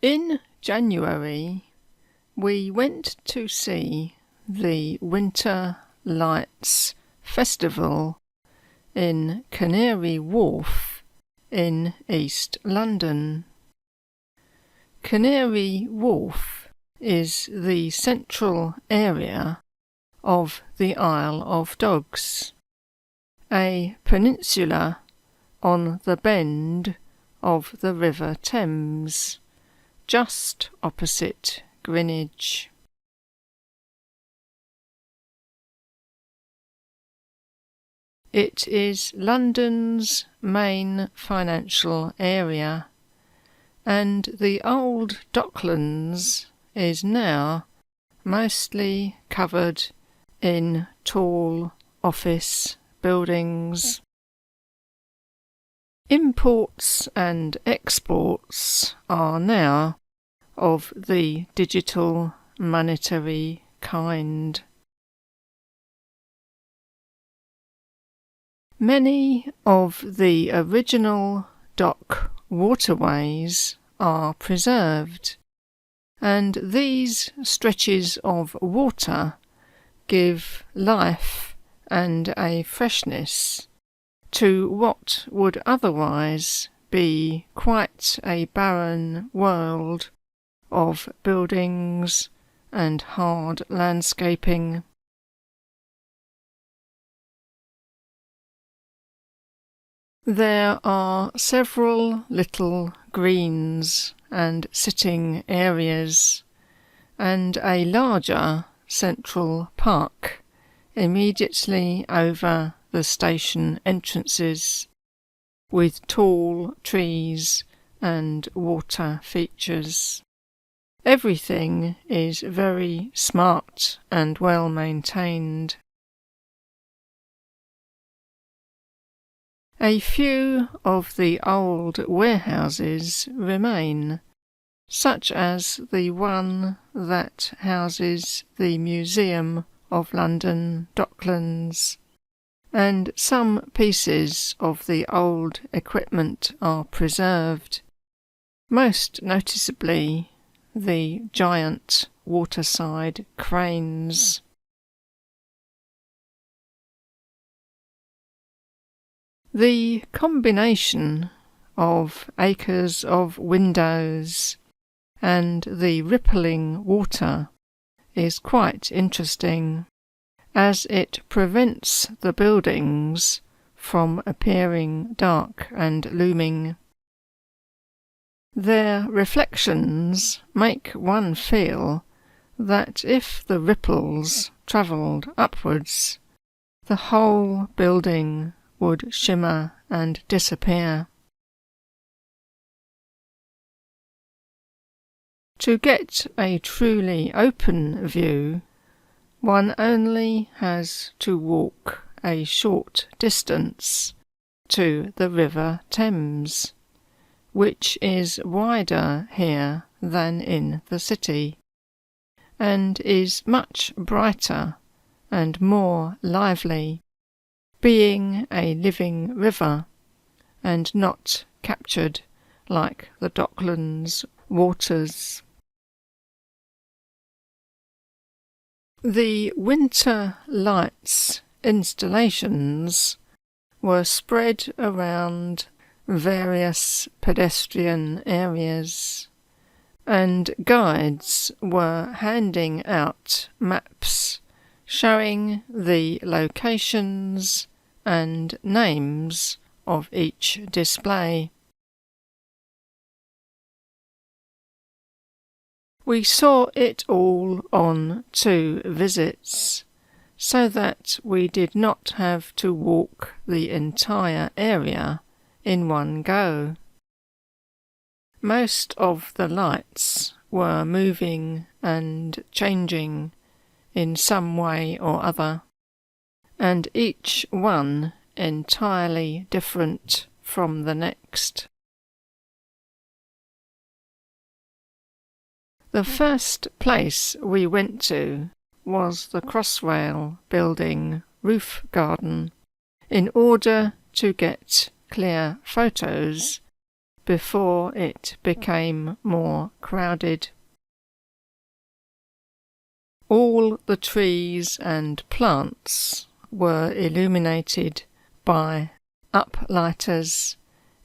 In January, we went to see the Winter Lights Festival in Canary Wharf in East London. Canary Wharf is the central area of the Isle of Dogs, a peninsula on the bend of the River Thames, just opposite Greenwich. It is London's main financial area, and the old Docklands is now mostly covered in tall office buildings. Imports and exports are now of the digital monetary kind. Many of the original dock waterways are preserved, and these stretches of water give life and a freshness to what would otherwise be quite a barren world of buildings and hard landscaping. There are several little greens and sitting areas, and a larger central park immediately over the station entrances, with tall trees and water features. Everything is very smart and well maintained. A few of the old warehouses remain, such as the one that houses the Museum of London Docklands, and some pieces of the old equipment are preserved, most noticeably the giant waterside cranes. The combination of acres of windows and the rippling water is quite interesting, as it prevents the buildings from appearing dark and looming. Their reflections make one feel that if the ripples travelled upwards, the whole building would shimmer and disappear. To get a truly open view, one only has to walk a short distance to the River Thames, which is wider here than in the city, and is much brighter and more lively, being a living river and not captured like the Docklands waters. The Winter Lights installations were spread around various pedestrian areas, and guides were handing out maps showing the locations and names of each display. We saw it all on 2 visits, so that we did not have to walk the entire area in one go. Most of the lights were moving and changing in some way or other, and each one entirely different from the next. The first place we went to was the Crossrail building roof garden, in order to get clear photos before it became more crowded. All the trees and plants were illuminated by uplighters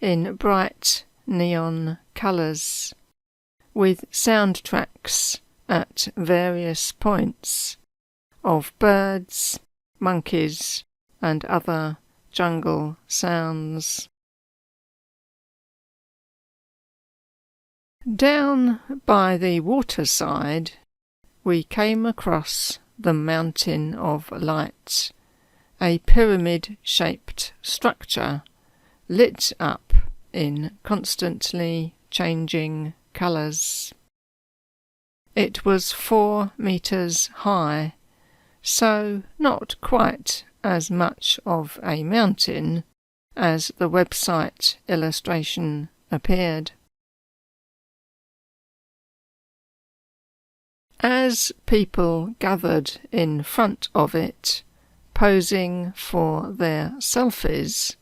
in bright neon colours, with soundtracks at various points of birds, monkeys, and other jungle sounds. Down by the waterside, we came across the Mountain of Light, a pyramid-shaped structure lit up in constantly changing colours. It was 4 meters high, so not quite as much of a mountain as the website illustration appeared. As people gathered in front of it, posing for their selfies,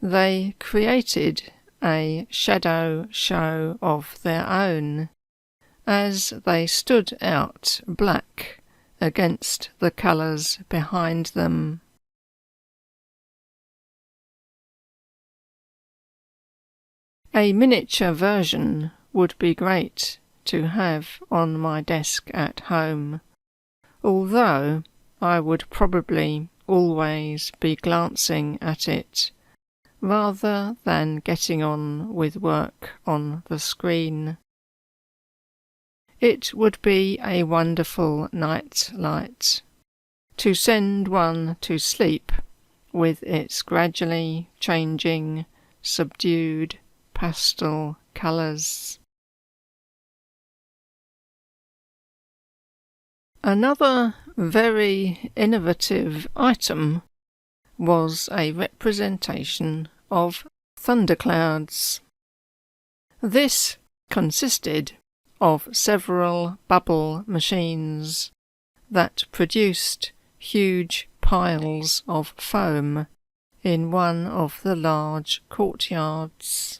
they created a shadow show of their own, as they stood out black against the colours behind them. A miniature version would be great to have on my desk at home, although I would probably always be glancing at it rather than getting on with work on the screen. It would be a wonderful night light to send one to sleep with its gradually changing, subdued pastel colours. Another very innovative item was a representation of thunderclouds. This consisted of several bubble machines that produced huge piles of foam in one of the large courtyards.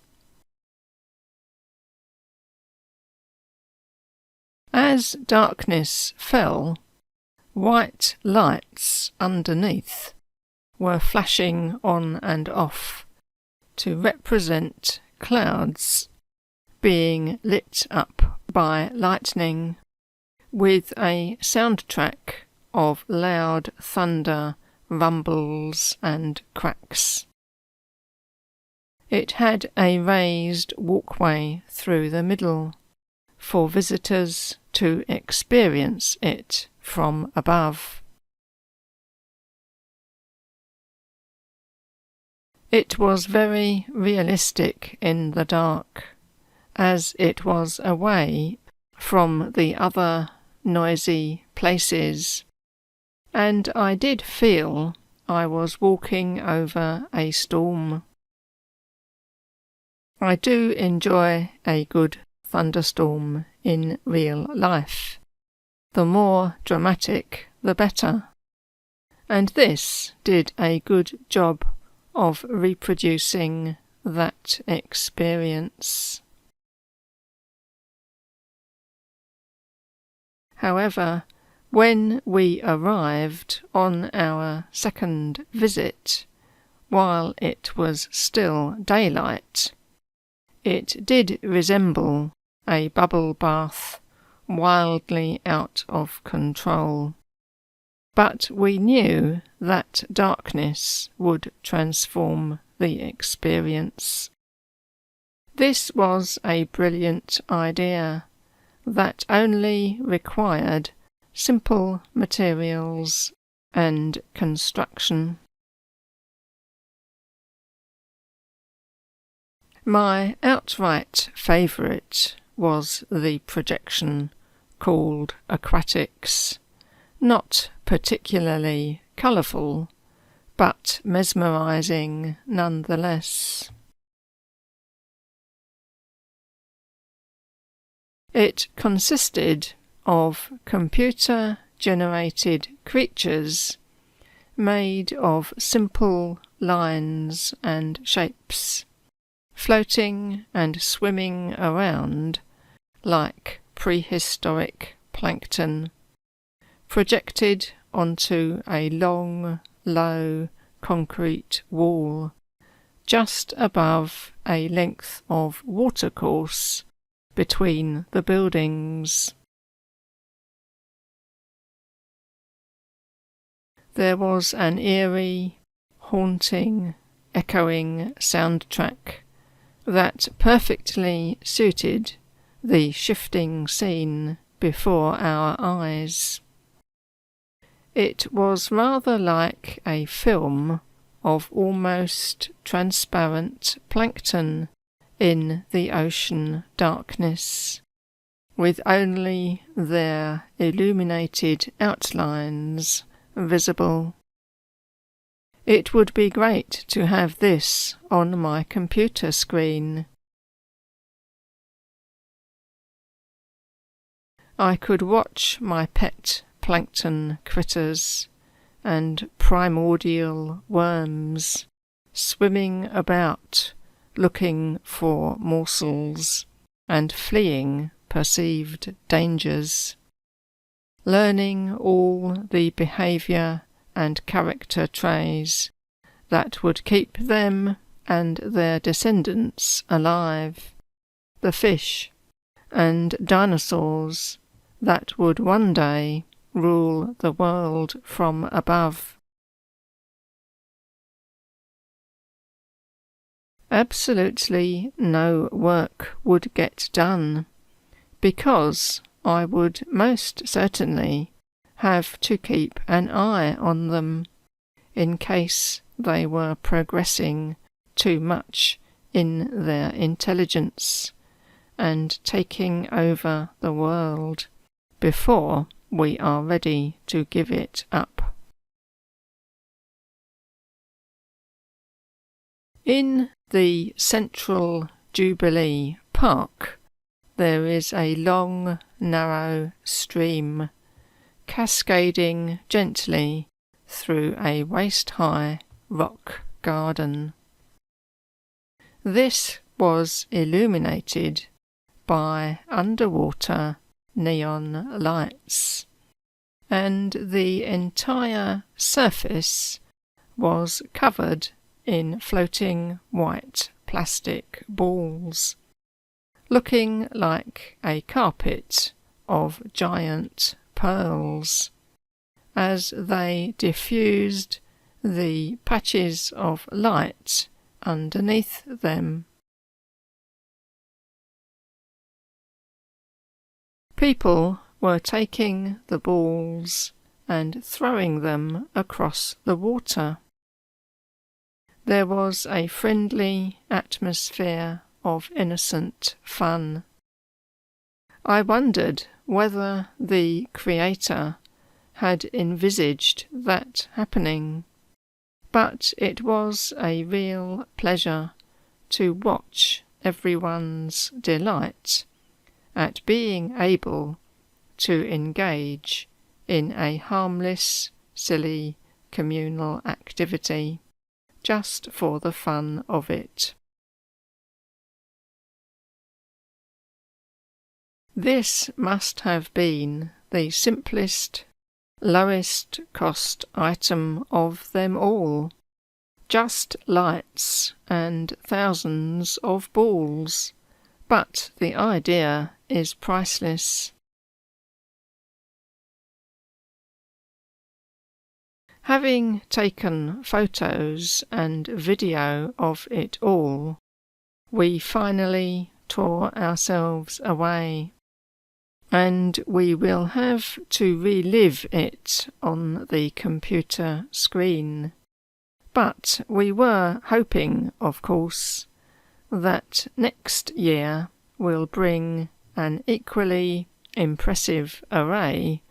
As darkness fell, white lights underneath were flashing on and off to represent clouds being lit up by lightning, with a soundtrack of loud thunder, rumbles and cracks. It had a raised walkway through the middle for visitors to experience it from above. It was very realistic in the dark, as it was away from the other noisy places, and I did feel I was walking over a storm. I do enjoy a good thunderstorm in real life. The more dramatic, the better. And this did a good job of reproducing that experience. However, when we arrived on our second visit, while it was still daylight, it did resemble a bubble bath wildly out of control. But we knew that darkness would transform the experience. This was a brilliant idea that only required simple materials and construction. My outright favourite was the projection called Aquatics, not particularly colourful, but mesmerising nonetheless. It consisted of computer-generated creatures made of simple lines and shapes, floating and swimming around like prehistoric plankton, projected onto a long, low concrete wall just above a length of watercourse between the buildings. There was an eerie, haunting, echoing soundtrack that perfectly suited the shifting scene before our eyes. It was rather like a film of almost transparent plankton in the ocean darkness, with only their illuminated outlines visible. It would be great to have this on my computer screen. I could watch my pet plankton critters and primordial worms swimming about looking for morsels and fleeing perceived dangers, learning all the behaviour and character traits that would keep them and their descendants alive, the fish and dinosaurs that would one day rule the world from above. Absolutely no work would get done, because I would most certainly have to keep an eye on them in case they were progressing too much in their intelligence and taking over the world before we are ready to give it up. In the Central Jubilee Park there is a long, narrow stream cascading gently through a waist-high rock garden. This was illuminated by underwater neon lights, and the entire surface was covered in floating white plastic balls, looking like a carpet of giant pearls, as they diffused the patches of light underneath them. People were taking the balls and throwing them across the water. There was a friendly atmosphere of innocent fun. I wondered whether the Creator had envisaged that happening, but it was a real pleasure to watch everyone's delight at being able to engage in a harmless, silly, communal activity, just for the fun of it. This must have been the simplest, lowest cost item of them all, just lights and thousands of balls, but the idea is priceless. Having taken photos and video of it all, we finally tore ourselves away, and we will have to relive it on the computer screen. But we were hoping, of course, that next year will bring an equally impressive array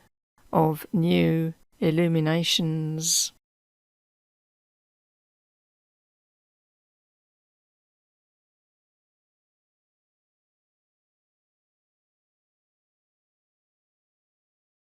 of new illuminations.